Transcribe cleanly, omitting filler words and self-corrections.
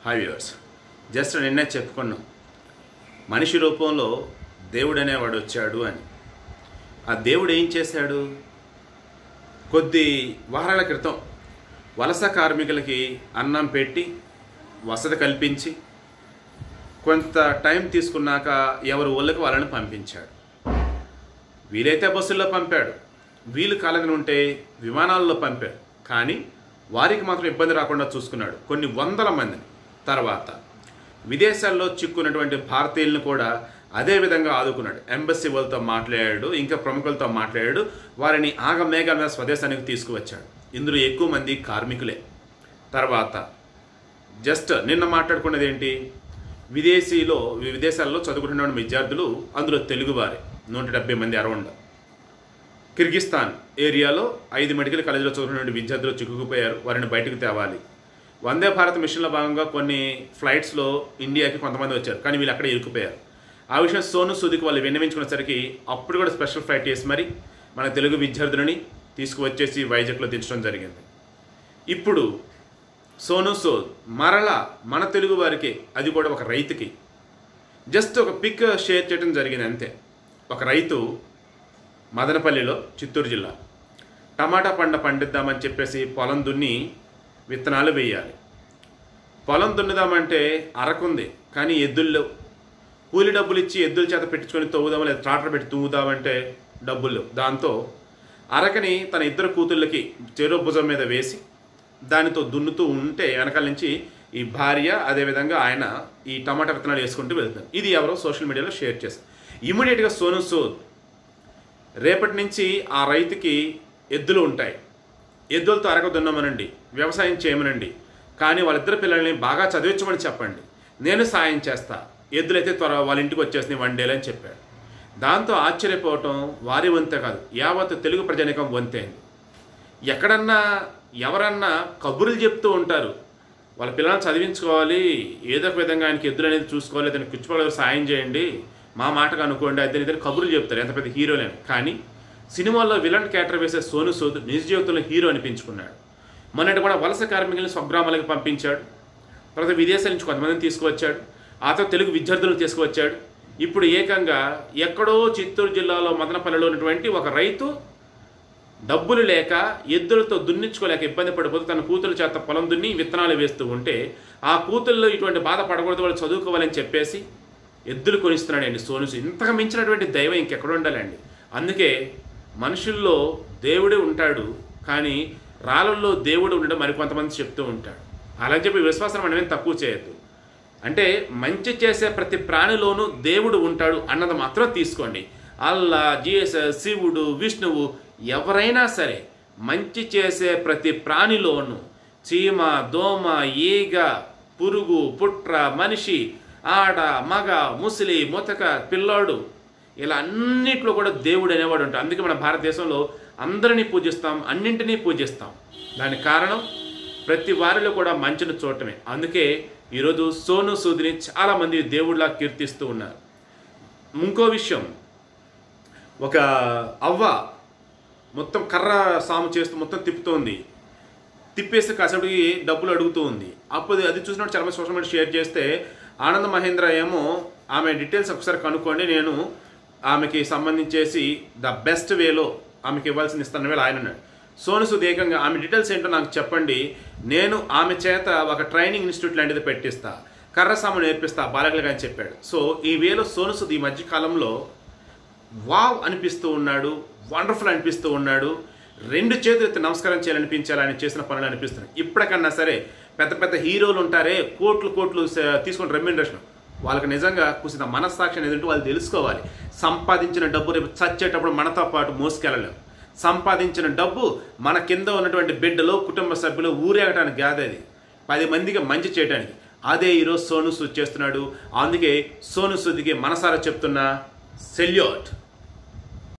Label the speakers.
Speaker 1: Hi viewers, just నిన్నే చెప్పుకున్నాం మనిషి రూపంలో దేవుడు అనేవాడు వచ్చాడు అని. ఆ దేవుడు ఏం చేశాడు? కొద్ది వారాల క్రితం వలస కార్మికులకి అన్నం పెట్టి వసతి కల్పించి కొంత టైం తీసుకున్నాక ఎవరి ఊళ్ళకి వాళ్ళని పంపించాడు. వీలైతే బస్సుల్లో పంపాడు, వీలు కాలని ఉంటే విమానాల్లో పంపాడు. కానీ వారికి మాత్రం ఇబ్బంది రాకుండా చూసుకున్నాడు కొన్ని వందల మందిని. తర్వాత విదేశాల్లో చిక్కున్నటువంటి భారతీయులను కూడా అదే విధంగా ఆదుకున్నాడు. ఎంబసీ వాళ్ళతో మాట్లాడాడు, ఇంకా ప్రముఖులతో మాట్లాడాడు, వారిని ఆగమేఘంగా స్వదేశానికి తీసుకువచ్చాడు. ఇందులో ఎక్కువ మంది కార్మికులే. తర్వాత జస్ట్ నిన్న మాట్లాడుకున్నది ఏంటి? విదేశాల్లో చదువుకుంటున్న విద్యార్థులు, అందులో తెలుగువారే 170 మంది అరౌండ్. కిర్గిస్తాన్ ఏరియాలో 5 మెడికల్ కాలేజీలో చదువుకున్న విద్యార్థులు చిక్కుకుపోయారు, వారిని బయటకు తేవాలి. వందే భారత్ మిషన్లో భాగంగా కొన్ని ఫ్లైట్స్లో ఇండియాకి కొంతమంది వచ్చారు, కానీ వీళ్ళు అక్కడే ఇరుక్కుపోయారు. ఆ విషయం సోను సూద్కి వాళ్ళు విన్నవించుకునేసరికి అప్పుడు కూడా స్పెషల్ ఫ్లైట్ చేసి మరి మన తెలుగు విద్యార్థులని తీసుకువచ్చేసి వైజాగ్లో దించడం జరిగింది. ఇప్పుడు సోను సూద్ మరలా మన తెలుగు వారికి, అది కూడా ఒక రైతుకి జస్ట్ ఒక పిక్ షేర్ చేయడం జరిగింది అంతే. ఒక రైతు మదనపల్లిలో, చిత్తూరు జిల్లా, టమాటా పండిద్దామని చెప్పేసి పొలం దున్ని విత్తనాలు వేయాలి. పొలం దున్నుదామంటే అరకుంది, కానీ ఎద్దులు కూలి డబ్బులు ఇచ్చి ఎద్దుల చేత పెట్టించుకొని తవ్వుదామా, లేదా ట్రాక్టర్ పెట్టి తవ్వుదామంటే డబ్బులు. దాంతో అరకని తన 2 కూతుళ్ళకి చెరో భుజం మీద వేసి దానితో దున్నుతూ ఉంటే వెనకాల నుంచి ఈ భార్య, అదేవిధంగా ఆయన ఈ టమాటా విత్తనాలు వేసుకుంటూ వెళ్తారు. ఇది ఎవరో సోషల్ మీడియాలో షేర్ చేస్తారు. ఇమీడియట్గా సోను సూద్ రేపటి నుంచి ఆ రైతుకి ఎద్దులు ఉంటాయి, ఎద్దులతో అరక దున్నమనండి, వ్యవసాయం చేయమనండి, కానీ వాళ్ళిద్దరు పిల్లల్ని బాగా చదివించమని చెప్పండి, నేను సాయం చేస్తా, ఎద్దులైతే వాళ్ళ ఇంటికి వచ్చేసి 1 డేలో అని చెప్పాడు. దాంతో ఆశ్చర్యపోవటం వారి వంతే కాదు, యావత్ తెలుగు ప్రజానికం వంతే. ఎక్కడన్నా ఎవరన్నా కబుర్లు చెప్తూ ఉంటారు, వాళ్ళ పిల్లల్ని చదివించుకోవాలి, ఏదో ఒక విధంగా ఆయనకి ఎద్దులు అనేది చూసుకోవాలి, దానికి కూర్చోవాలి, సాయం చేయండి, మా మాటకు అనుకోండి, ఇద్దరు కబుర్లు చెప్తారు, ఎంత పెద్ద హీరోలేని. కానీ సినిమాల్లో విలన్ క్యారెక్టర్ వేసే సోను సూద్ నిజ జీవితంలో హీరో అనిపించుకున్నాడు. మొన్నటి కూడా వలస కార్మికులను స్వగ్రామాలకు పంపించాడు. తర్వాత విదేశాల నుంచి కొంతమందిని తీసుకువచ్చాడు, ఆ తర్వాత తెలుగు విద్యార్థులను తీసుకువచ్చాడు. ఇప్పుడు ఏకంగా ఎక్కడో చిత్తూరు జిల్లాలో మదనపల్లిలో ఉన్నటువంటి ఒక రైతు డబ్బులు లేక ఎద్దులతో దున్నించుకోలేక ఇబ్బంది పడిపోతూ తన కూతురు చేత పొలం దున్ని విత్తనాలు వేస్తూ ఉంటే, ఆ కూతుల్లో ఇటువంటి బాధ పడకూడదు, వాళ్ళు చదువుకోవాలని చెప్పేసి ఎద్దులు కొనిస్తున్నాడండి సోను సూద్. ఇంతకు మించినటువంటి దైవం ఇంకెక్కడ ఉండాలండి. అందుకే మనుషుల్లో దేవుడే ఉంటాడు, కానీ రాళ్ళల్లో దేవుడు ఉండడం మరికొంతమంది చెప్తూ ఉంటాడు. అలా చెప్పి విశ్వాసం మనమేం తక్కువ చేయొద్దు. అంటే మంచి చేసే ప్రతి ప్రాణిలోనూ దేవుడు ఉంటాడు అన్నది మాత్రం తీసుకోండి. అల్లా, జీసస్, శివుడు, విష్ణువు, ఎవరైనా సరే మంచి చేసే ప్రతి ప్రాణిలోనూ చీమ, దోమ, ఈగ, పురుగు, పుట్ర, మనిషి, ఆడ, మగ, ముసలి, ముతక, పిల్లాడు, ఇలా అన్నిట్లో కూడా దేవుడు అనేవాడు ఉంటాడు. అందుకే మన భారతదేశంలో అందరినీ పూజిస్తాం, అన్నింటినీ పూజిస్తాం. దానికి కారణం ప్రతి వారిలో కూడా మంచిని చూడటమే. అందుకే ఈరోజు సోను సూద్ని చాలామంది దేవుడిలా కీర్తిస్తూ ఉన్నారు. ఇంకో విషయం, ఒక అవ్వ మొత్తం కర్ర సాము చేస్తూ మొత్తం తిప్పుతోంది, తిప్పేసి కాసేపటికి డబ్బులు అడుగుతూ ఉంది. అప్పుడు అది చూసినప్పుడు చాలా మంది సోషల్ మీడియా షేర్ చేస్తే, ఆనంద్ మహేంద్ర ఏమో ఆమె డీటెయిల్స్ ఒకసారి కనుక్కోండి, నేను ఆమెకి సంబంధించేసి ద బెస్ట్ వేలో ఆమెకి ఇవ్వాల్సింది ఇస్తాను వేళ ఆయన అన్నాడు. సోను సూద్ ఏకంగా ఆమె డీటెయిల్స్ ఏంటో నాకు చెప్పండి, నేను ఆమె చేత ఒక ట్రైనింగ్ ఇన్స్టిట్యూట్ లాంటిది పెట్టిస్తా, కర్ర సాము నేర్పిస్తా బాలకులుగా అని చెప్పాడు. సో ఈ వేలో సోను సూద్ ఈ మధ్యకాలంలో వావ్ అనిపిస్తూ ఉన్నాడు, వండర్ఫుల్ అనిపిస్తూ ఉన్నాడు. 2 చేతులు ఎత్తి నమస్కారం చేయాలనిపించాలి ఆయన చేసిన పనులు అనిపిస్తున్నాయి. ఇప్పటికన్నా సరే పెద్ద పెద్ద హీరోలు ఉంటారే, కోట్లు తీసుకుని రెమ్యూనరేషన్, వాళ్ళకి నిజంగా కుసిత మనస్సాక్షి అనేది వాళ్ళు తెలుసుకోవాలి. సంపాదించిన డబ్బు రేపు చచ్చేటప్పుడు మనతో పాటు మోసుకెళ్ళలేము. సంపాదించిన డబ్బు మన కింద ఉన్నటువంటి బిడ్డలు, కుటుంబ సభ్యులు ఊరేగటానికి కాదు, అది 10 మందికి మంచి చేయడానికి. అదే ఈరోజు సోను సూద్ చేస్తున్నాడు. అందుకే సోను సూద్కి మనసారా చెప్తున్నా సెల్యూట్.